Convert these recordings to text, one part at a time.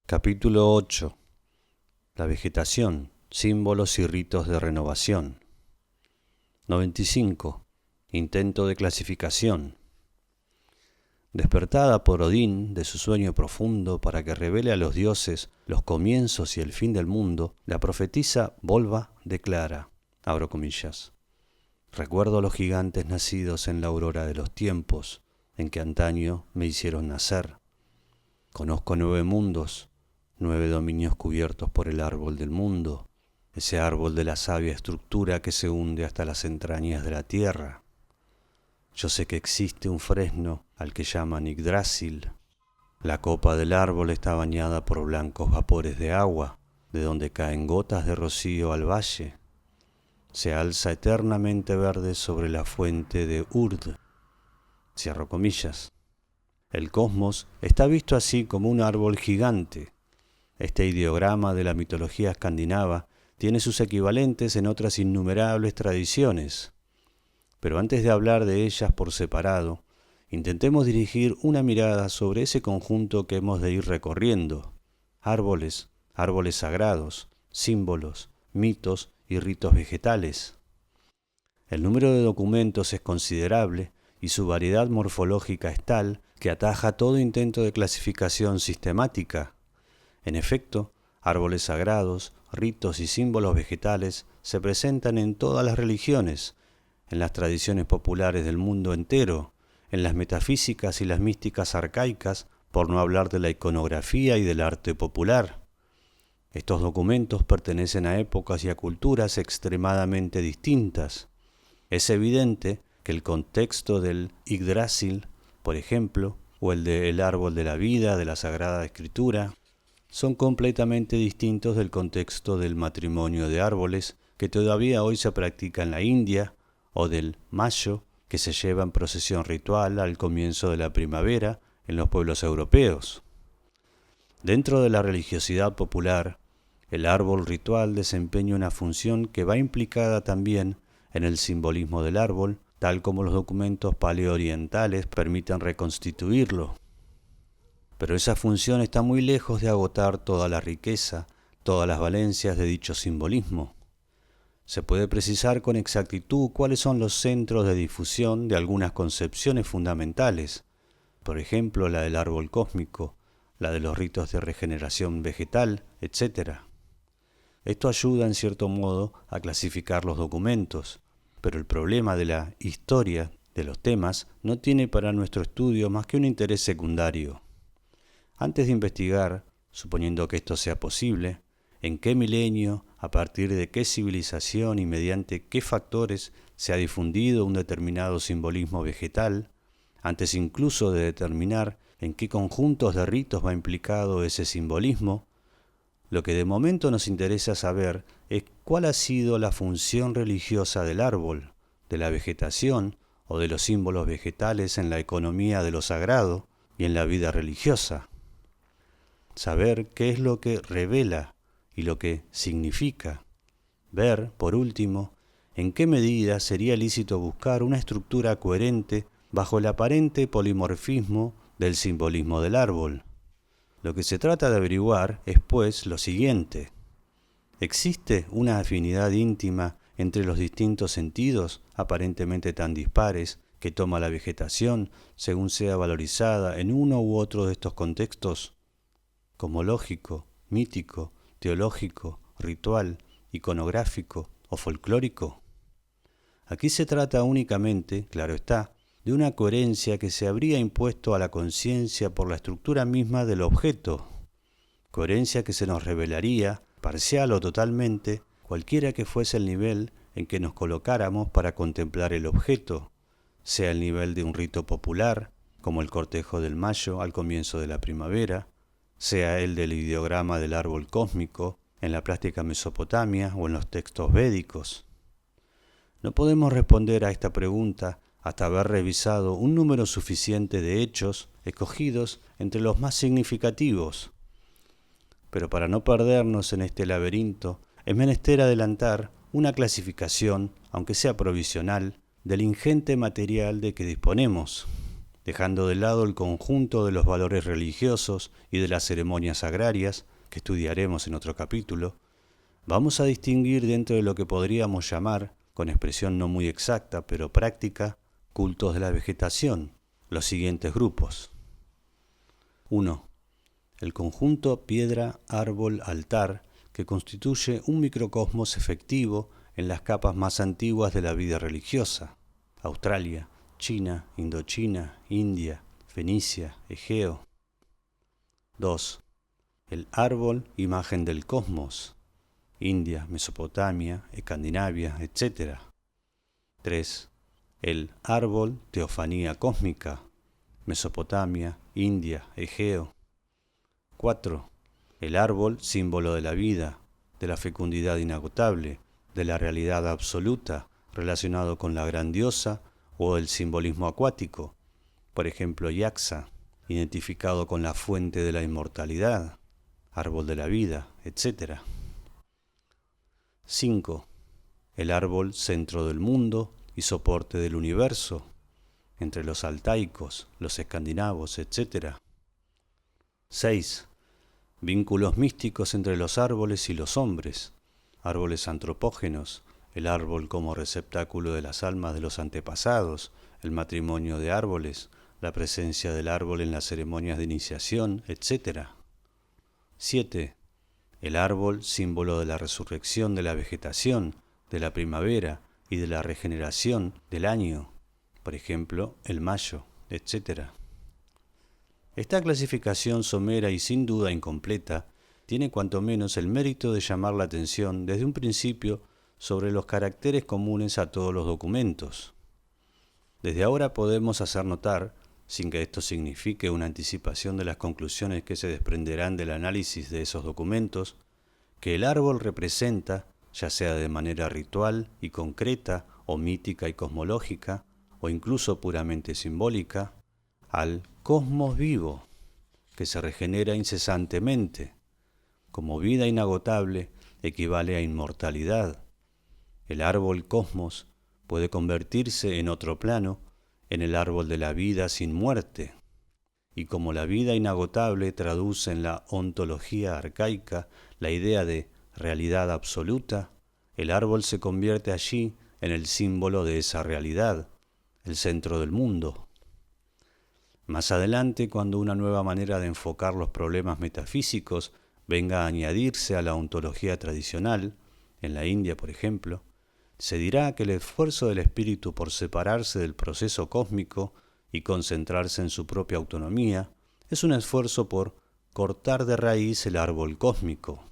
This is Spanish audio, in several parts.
Capítulo 8. La vegetación, símbolos y ritos de renovación. 95. Intento de clasificación. Despertada por Odín de su sueño profundo para que revele a los dioses los comienzos y el fin del mundo, la profetisa Volva declara, abro comillas, recuerdo a los gigantes nacidos en la aurora de los tiempos, en que antaño me hicieron nacer. Conozco 9 mundos, 9 dominios cubiertos por el árbol del mundo, ese árbol de la sabia estructura que se hunde hasta las entrañas de la tierra. Yo sé que existe un fresno al que llaman Yggdrasil. La copa del árbol está bañada por blancos vapores de agua, de donde caen gotas de rocío al valle. Se alza eternamente verde sobre la fuente de Urd. Cierro comillas. El cosmos está visto así como un árbol gigante. Este ideograma de la mitología escandinava tiene sus equivalentes en otras innumerables tradiciones. Pero antes de hablar de ellas por separado, intentemos dirigir una mirada sobre ese conjunto que hemos de ir recorriendo. Árboles sagrados, símbolos, mitos y ritos vegetales. El número de documentos es considerable y su variedad morfológica es tal que ataja todo intento de clasificación sistemática. En efecto, árboles sagrados, ritos y símbolos vegetales se presentan en todas las religiones, en las tradiciones populares del mundo entero, en las metafísicas y las místicas arcaicas, por no hablar de la iconografía y del arte popular. Estos documentos pertenecen a épocas y a culturas extremadamente distintas. Es evidente que el contexto del Yggdrasil, por ejemplo, o el del árbol de la vida de la Sagrada Escritura, son completamente distintos del contexto del matrimonio de árboles que todavía hoy se practica en la India, o del mayo que se lleva en procesión ritual al comienzo de la primavera en los pueblos europeos. Dentro de la religiosidad popular, el árbol ritual desempeña una función que va implicada también en el simbolismo del árbol, tal como los documentos paleoorientales permiten reconstituirlo. Pero esa función está muy lejos de agotar toda la riqueza, todas las valencias de dicho simbolismo. Se puede precisar con exactitud cuáles son los centros de difusión de algunas concepciones fundamentales, por ejemplo la del árbol cósmico, la de los ritos de regeneración vegetal, etc. Esto ayuda en cierto modo a clasificar los documentos, pero el problema de la historia de los temas no tiene para nuestro estudio más que un interés secundario. Antes de investigar, suponiendo que esto sea posible, en qué milenio, a partir de qué civilización y mediante qué factores se ha difundido un determinado simbolismo vegetal, antes incluso de determinar en qué conjuntos de ritos va implicado ese simbolismo, lo que de momento nos interesa saber es cuál ha sido la función religiosa del árbol, de la vegetación o de los símbolos vegetales en la economía de lo sagrado y en la vida religiosa. Saber qué es lo que revela y lo que significa. Ver, por último, en qué medida sería lícito buscar una estructura coherente bajo el aparente polimorfismo del simbolismo del árbol. Lo que se trata de averiguar es, pues, lo siguiente. ¿Existe una afinidad íntima entre los distintos sentidos, aparentemente tan dispares, que toma la vegetación según sea valorizada en uno u otro de estos contextos? Cosmológico, mítico, teológico, ritual, iconográfico o folclórico. Aquí se trata únicamente, claro está, de una coherencia que se habría impuesto a la conciencia por la estructura misma del objeto, coherencia que se nos revelaría, parcial o totalmente, cualquiera que fuese el nivel en que nos colocáramos para contemplar el objeto, sea el nivel de un rito popular, como el cortejo del mayo al comienzo de la primavera, sea el del ideograma del árbol cósmico, en la plástica Mesopotamia o en los textos védicos. No podemos responder a esta pregunta hasta haber revisado un número suficiente de hechos escogidos entre los más significativos. Pero para no perdernos en este laberinto, es menester adelantar una clasificación, aunque sea provisional, del ingente material de que disponemos. dejando de lado el conjunto de los valores religiosos y de las ceremonias agrarias, que estudiaremos en otro capítulo, vamos a distinguir dentro de lo que podríamos llamar, con expresión no muy exacta pero práctica, cultos de la vegetación, los siguientes grupos. 1. El conjunto piedra, árbol, altar, que constituye un microcosmos efectivo en las capas más antiguas de la vida religiosa: Australia, China, Indochina, India, Fenicia, Egeo. 2. El árbol, imagen del cosmos: India, Mesopotamia, Escandinavia, etc. 3. El árbol, teofanía cósmica: Mesopotamia, India, Egeo. 4. El árbol, símbolo de la vida, de la fecundidad inagotable, de la realidad absoluta, relacionado con la gran diosa o el simbolismo acuático, por ejemplo, Yaxa, identificado con la fuente de la inmortalidad, árbol de la vida, etc. 5. El árbol, centro del mundo y soporte del universo, entre los altaicos, los escandinavos, etc. 6. Vínculos místicos entre los árboles y los hombres, árboles antropógenos, el árbol como receptáculo de las almas de los antepasados, el matrimonio de árboles, la presencia del árbol en las ceremonias de iniciación, etc. 7. El árbol, símbolo de la resurrección de la vegetación, de la primavera y de la regeneración del año, por ejemplo, el mayo, etc. Esta clasificación somera y sin duda incompleta tiene cuanto menos el mérito de llamar la atención desde un principio sobre los caracteres comunes a todos los documentos. Desde ahora podemos hacer notar, sin que esto signifique una anticipación de las conclusiones que se desprenderán del análisis de esos documentos, que el árbol representa, ya sea de manera ritual y concreta, o mítica y cosmológica, o incluso puramente simbólica, al cosmos vivo, que se regenera incesantemente. Como vida inagotable equivale a inmortalidad. El árbol cosmos puede convertirse en otro plano, en el árbol de la vida sin muerte. Y como la vida inagotable traduce en la ontología arcaica la idea de realidad absoluta, el árbol se convierte allí en el símbolo de esa realidad, el centro del mundo. Más adelante, cuando una nueva manera de enfocar los problemas metafísicos venga a añadirse a la ontología tradicional, en la India por ejemplo, se dirá que el esfuerzo del espíritu por separarse del proceso cósmico y concentrarse en su propia autonomía es un esfuerzo por cortar de raíz el árbol cósmico.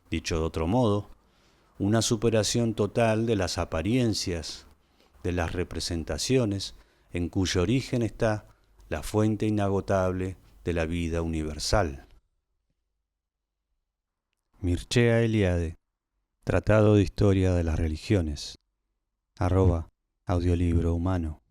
Dicho de otro modo, una superación total de las apariencias, de las representaciones, en cuyo origen está la fuente inagotable de la vida universal. Mircea Eliade, Tratado de Historia de las Religiones, @audiolibro humano.